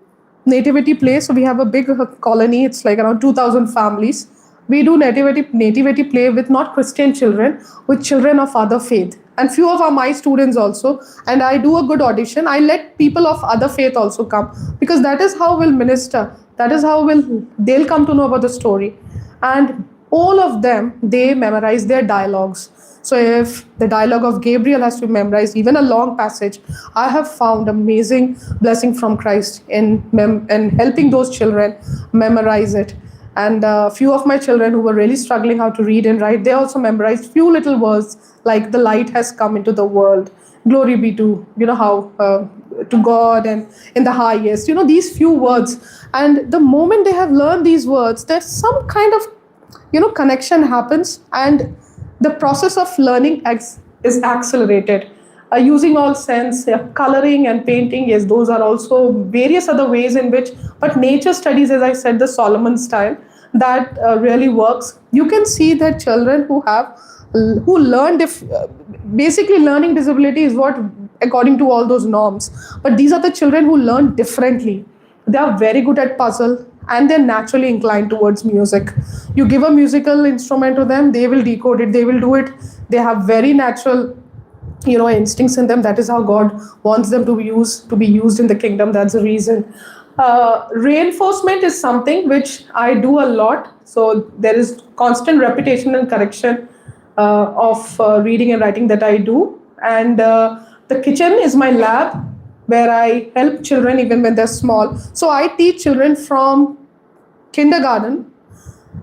nativity play. So we have a big colony. It's like around 2,000 families. We do nativity play with not Christian children, with children of other faith. And few of my students also. And I do a good audition. I let people of other faith also come, because that is how we'll minister. That is how they'll come to know about the story. And all of them, they memorize their dialogues. So if the dialogue of Gabriel has to be memorized, even a long passage, I have found amazing blessing from Christ in helping those children memorize it. And a few of my children who were really struggling how to read and write, they also memorized few little words like the light has come into the world. Glory be to, to God and in the highest, these few words. And the moment they have learned these words, there's some kind of, connection happens, and the process of learning is accelerated. Using all sense, coloring and painting, yes, those are also various other ways in which, but nature studies, as I said, the Solomon style, that really works. You can see that children who learn, basically learning disability is what, according to all those norms, but these are the children who learn differently. They are very good at puzzle, and they're naturally inclined towards music. You give a musical instrument to them, they will decode it, they will do it. They have very natural instincts in them. That is how God wants them to be used in the kingdom. That's the reason. Reinforcement is something which I do a lot. So there is constant repetition and correction of reading and writing that I do. And the kitchen is my lab where I help children even when they're small. So I teach children from kindergarten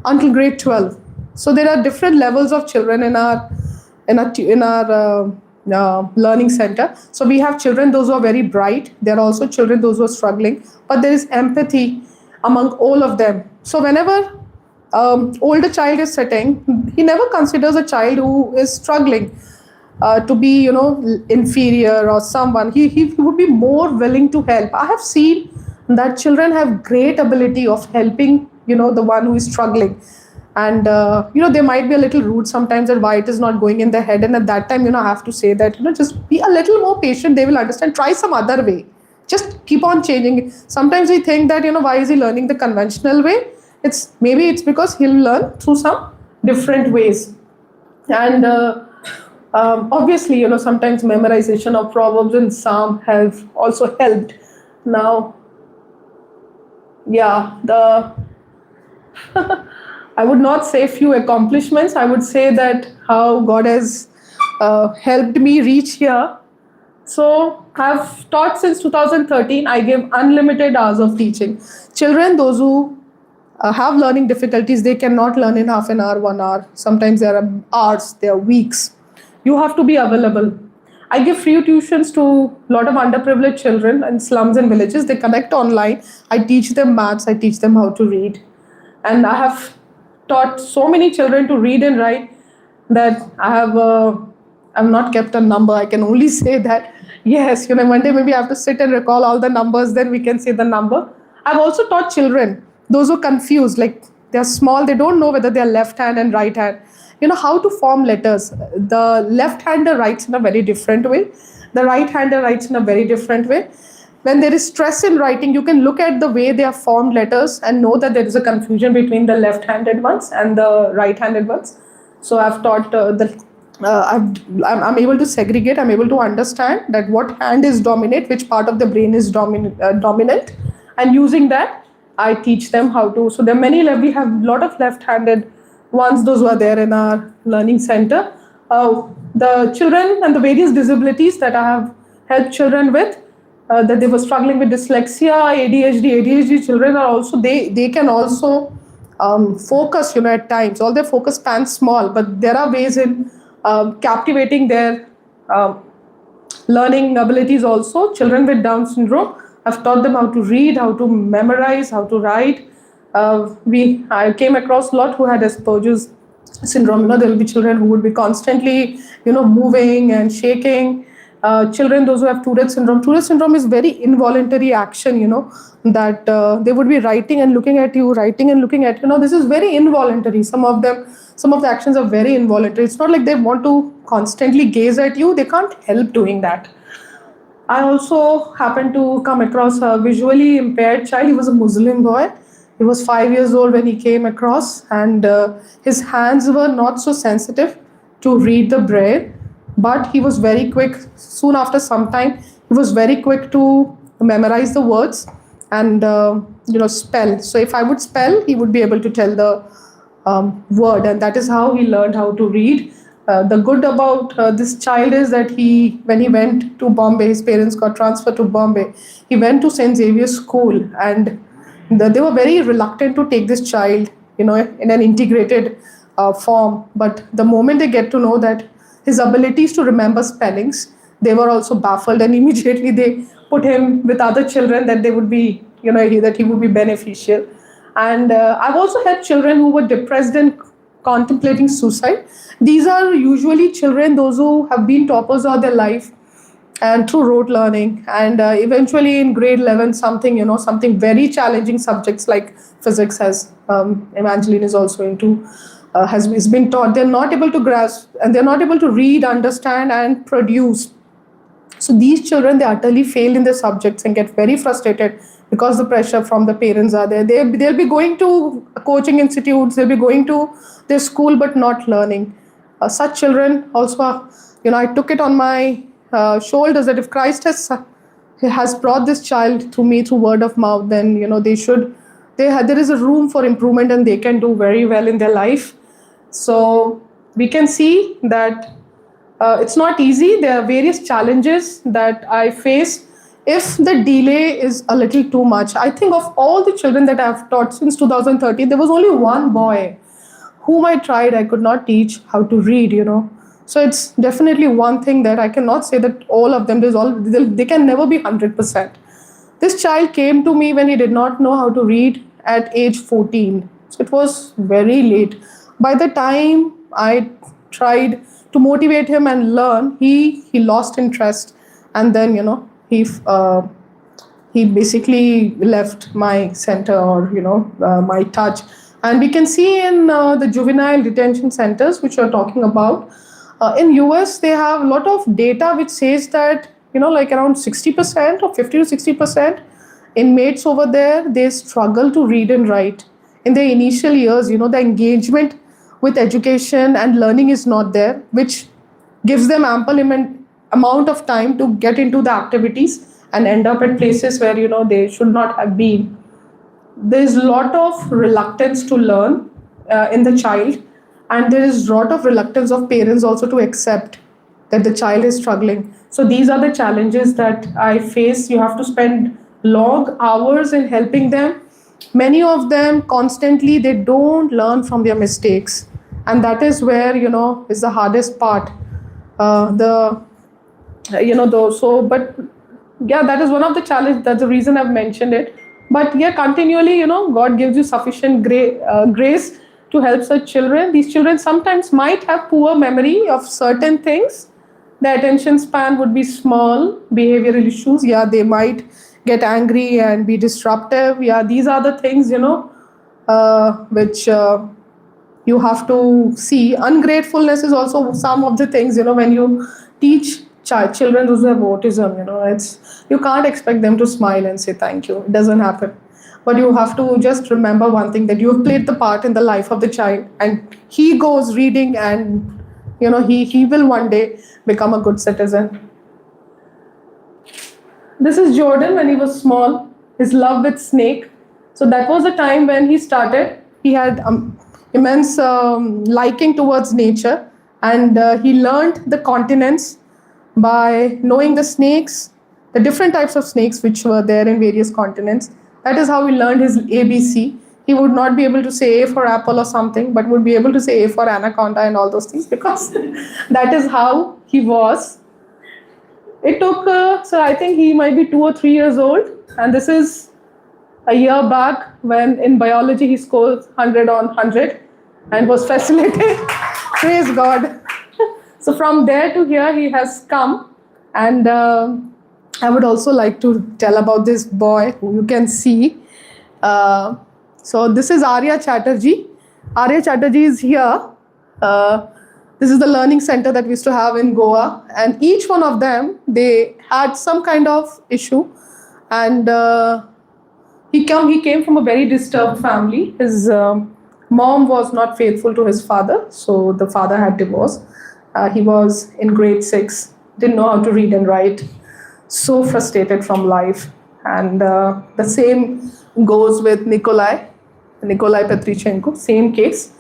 until grade 12. So there are different levels of children in our learning center. So we have children, those who are very bright. There are also children, those who are struggling. But there is empathy among all of them. So whenever older child is sitting, he never considers a child who is struggling to be, inferior or someone. He would be more willing to help. I have seen that children have great ability of helping, the one who is struggling. And, they might be a little rude sometimes at why it is not going in their head. And at that time, I have to say that, just be a little more patient. They will understand. Try some other way. Just keep on changing. Sometimes we think that, why is he learning the conventional way? Maybe it's because he'll learn through some different ways. And obviously, sometimes memorization of Proverbs and Psalm have also helped. Now, I would not say few accomplishments. I would say that how God has helped me reach here. So I've taught since 2013. I give unlimited hours of teaching. Children, those who have learning difficulties, they cannot learn in half an hour, 1 hour. Sometimes there are hours, there are weeks. You have to be available. I give free tuitions to a lot of underprivileged children in slums and villages. They connect online. I teach them maths. I teach them how to read. And I have taught so many children to read and write that I've not kept a number. I can only say that yes, one day maybe I have to sit and recall all the numbers. Then we can say the number. I've also taught children, those who are confused, like they're small, they don't know whether they're left hand and right hand. How to form letters. The left-hander writes in a very different way. The right-hander writes in a very different way. When there is stress in writing, you can look at the way they are formed letters and know that there is a confusion between the left-handed ones and the right-handed ones. So I've taught I'm able to segregate. I'm able to understand that what hand is dominant, which part of the brain is dominant, and using that, I teach them how to. So there are many. We have a lot of left-handed ones, those who are there in our learning center. The children and the various disabilities that I have helped children with, that they were struggling with dyslexia, ADHD children are also, they can also focus, at times. All their focus spans small, but there are ways in captivating their learning abilities also. Children with Down syndrome, I've taught them how to read, how to memorize, how to write. I came across a lot who had Asperger's syndrome. There will be children who would be constantly, moving and shaking. Children, those who have Tourette syndrome. Tourette syndrome is very involuntary action, that they would be writing and looking at you, writing and looking at, this is very involuntary. Some of the actions are very involuntary. It's not like they want to constantly gaze at you. They can't help doing that. I also happened to come across a visually impaired child. He was a Muslim boy. He was 5 years old when he came across, and his hands were not so sensitive to read the braille, but he was very quick. Soon after some time, he was very quick to memorize the words and spell. So if I would spell, he would be able to tell the word, and that is how he learned how to read. The good about this child is that when he went to Bombay, his parents got transferred to Bombay. He went to St. Xavier's School, and they were very reluctant to take this child, in an integrated form. But the moment they get to know that his abilities to remember spellings, they were also baffled, and immediately they put him with other children that they would be, that he would be beneficial. And I've also had children who were depressed and contemplating suicide. These are usually children, those who have been toppers of their life and through rote learning, and eventually in grade 11 something very challenging subjects like physics, as Evangeline is also into, has been taught. They're not able to grasp, and they're not able to read, understand and produce. So these children, they utterly fail in their subjects and get very frustrated because the pressure from the parents are there. They'll be going to coaching institutes, they'll be going to their school but not learning. Such children also, I took it on my shoulders that if Christ has brought this child to me through word of mouth, then there is a room for improvement, and they can do very well in their life. So we can see that it's not easy. There are various challenges that I face if the delay is a little too much. I think of all the children that I've taught since 2013, there was only one boy whom I tried. I could not teach how to read, So it's definitely one thing that I cannot say that all of them, they can never be 100%. This child came to me when he did not know how to read at age 14. So it was very late. By the time I tried to motivate him and learn, he lost interest, and then he basically left my center or my touch. And we can see in the juvenile detention centers which you're talking about, in US they have a lot of data which says that like around 60% or 50 to 60% inmates over there, they struggle to read and write in their initial years. The engagement with education and learning is not there, which gives them ample amount of time to get into the activities and end up at places where they should not have been. There is a lot of reluctance to learn in the child, and there is a lot of reluctance of parents also to accept that the child is struggling. So these are the challenges that I face. You have to spend long hours in helping them. Many of them constantly, they don't learn from their mistakes, and that is where is the hardest part. the but yeah, that is one of the challenge. That's the reason I've mentioned it. But yeah, continually, God gives you sufficient grace to help such children. These children sometimes might have poor memory of certain things. The attention span would be small. Behavioral issues, yeah, they might get angry and be disruptive. Yeah, these are the things, which you have to see. Ungratefulness is also some of the things, when you teach children who have autism, you can't expect them to smile and say thank you. It doesn't happen. But you have to just remember one thing, that you've played the part in the life of the child, and he goes reading, and he will one day become a good citizen. This is Jordan when he was small, his love with snake. So that was the time when he started. He had immense liking towards nature, and he learned the continents by knowing the snakes, the different types of snakes which were there in various continents. That is how he learned his ABC. He would not be able to say A for apple or something, but would be able to say A for anaconda and all those things, because that is how he was. It took, so I think he might be 2 or 3 years old, and this is a year back when in biology he scored 100 on 100 and was fascinated. Praise God. So from there to here he has come, and I would also like to tell about this boy who you can see. So this is Arya Chatterjee. Arya Chatterjee is here. This is the learning center that we used to have in Goa, and each one of them, they had some kind of issue, and he came from a very disturbed family. His mom was not faithful to his father, so the father had divorced. He was in grade 6, didn't know how to read and write, so frustrated from life. And the same goes with Nikolai Petrichenko, same case.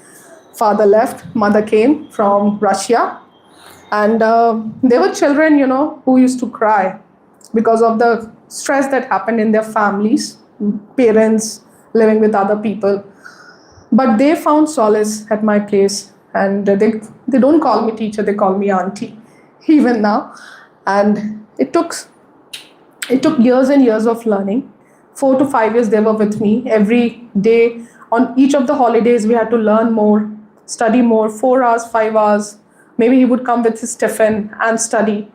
Father left, mother came from Russia, and there were children, who used to cry because of the stress that happened in their families, parents living with other people. But they found solace at my place, and they don't call me teacher, they call me auntie, even now. And it took years and years of learning. 4 to 5 years they were with me. Every day, on each of the holidays, we had to learn more, study more, 4 hours, 5 hours. Maybe he would come with his tiffin and study.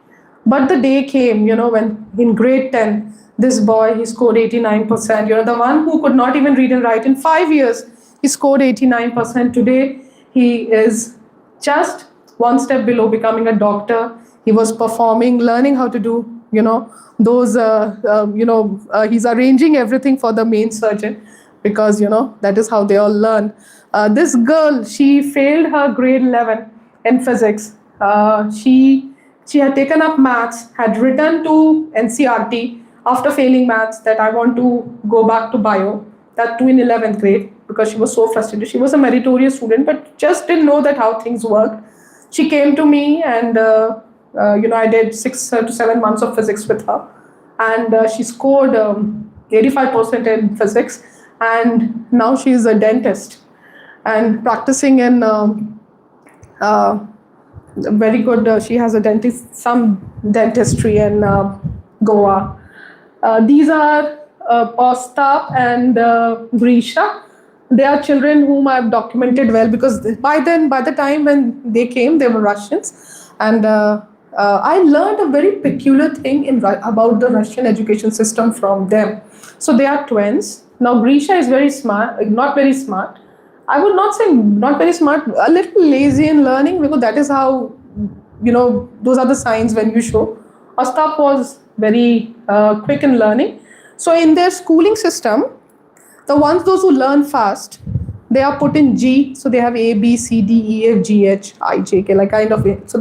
But the day came, when in grade 10, this boy, he scored 89%. The one who could not even read and write in 5 years, he scored 89%. Today, he is just one step below becoming a doctor. He was performing, learning how to do, those, he's arranging everything for the main surgeon, because, that is how they all learn. This girl, she failed her grade 11 in physics. She had taken up maths, had written to NCRT after failing maths that I want to go back to bio, that too in 11th grade, because she was so frustrated. She was a meritorious student, but just didn't know that how things worked. She came to me, and I did 6 to 7 months of physics with her, and she scored 85% in physics, and now she is a dentist and practicing in very good. She has some dentistry in Goa. These are Ostap and Grisha. They are children whom I've documented well, because by the time when they came, they were Russians, and I learned a very peculiar thing about the Russian education system from them. So they are twins. Now Grisha is very smart, not very smart. I would not say not very smart, a little lazy in learning, because that is how, those are the signs when you show. Ostap was very quick in learning. So in their schooling system, those who learn fast, they are put in G. So they have A, B, C, D, E, F, G, H, I, J, K, like kind of. So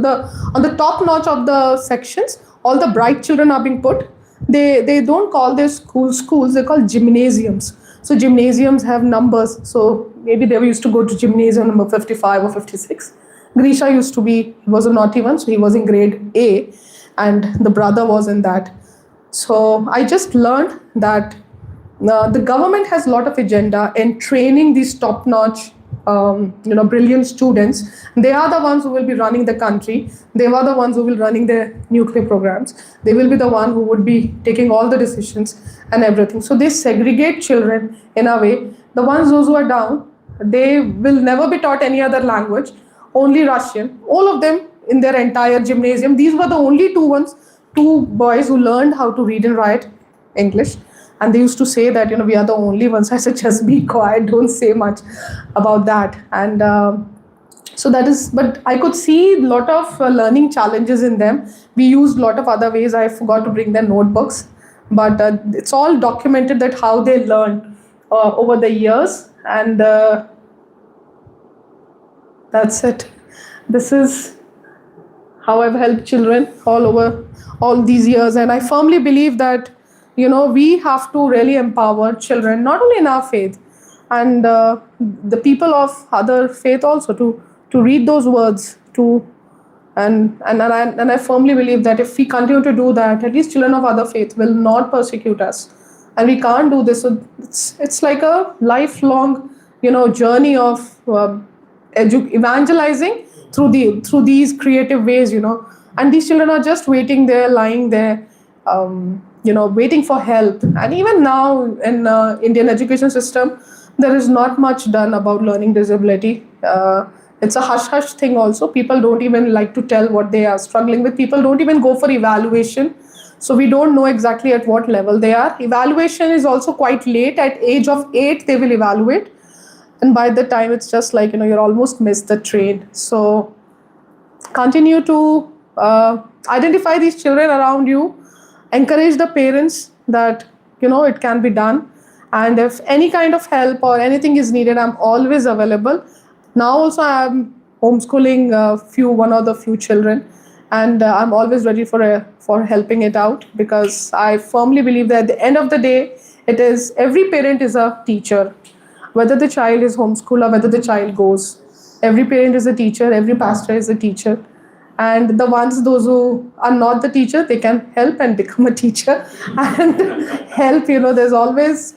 on the top notch of the sections, all the bright children are being put. They don't call their schools, they call gymnasiums. So gymnasiums have numbers. So maybe they used to go to gymnasium number 55 or 56. Grisha he was a naughty one, so he was in grade A, and the brother was in that. So I just learned that the government has a lot of agenda in training these top-notch brilliant students, they are the ones who will be running the country. They were the ones who will running the nuclear programs. They will be the one who would be taking all the decisions and everything. So they segregate children in a way. Those who are down, they will never be taught any other language, only Russian. All of them in their entire gymnasium. These were the only two boys who learned how to read and write English. And they used to say that, we are the only ones. I said, just be quiet, don't say much about that. And so that is, but I could see a lot of learning challenges in them. We used a lot of other ways. I forgot to bring their notebooks, but it's all documented that how they learned over the years. And that's it. This is how I've helped children all over all these years. And I firmly believe that, we have to really empower children, not only in our faith, and the people of other faith also, to read those words, and I firmly believe that if we continue to do that, at least children of other faith will not persecute us. And we can't do this. So it's like a lifelong, journey of evangelizing through these creative ways, And these children are just waiting there, lying there, waiting for help. And even now in Indian education system, there is not much done about learning disability. It's a hush-hush thing also. People don't even like to tell what they are struggling with. People don't even go for evaluation. So we don't know exactly at what level they are. Evaluation is also quite late. At age of 8, they will evaluate. And by the time, it's just like, you're almost missed the train. So continue to identify these children around you. Encourage the parents that, it can be done. And if any kind of help or anything is needed, I'm always available. Now also I'm homeschooling one of the few children. And I'm always ready for helping it out, because I firmly believe that at the end of the day, every parent is a teacher. Whether the child is homeschooled or whether the child goes, every parent is a teacher, every pastor is a teacher. And those who are not the teacher, they can help and become a teacher and help. There's always,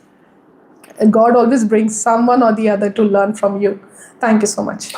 God always brings someone or the other to learn from you. Thank you so much.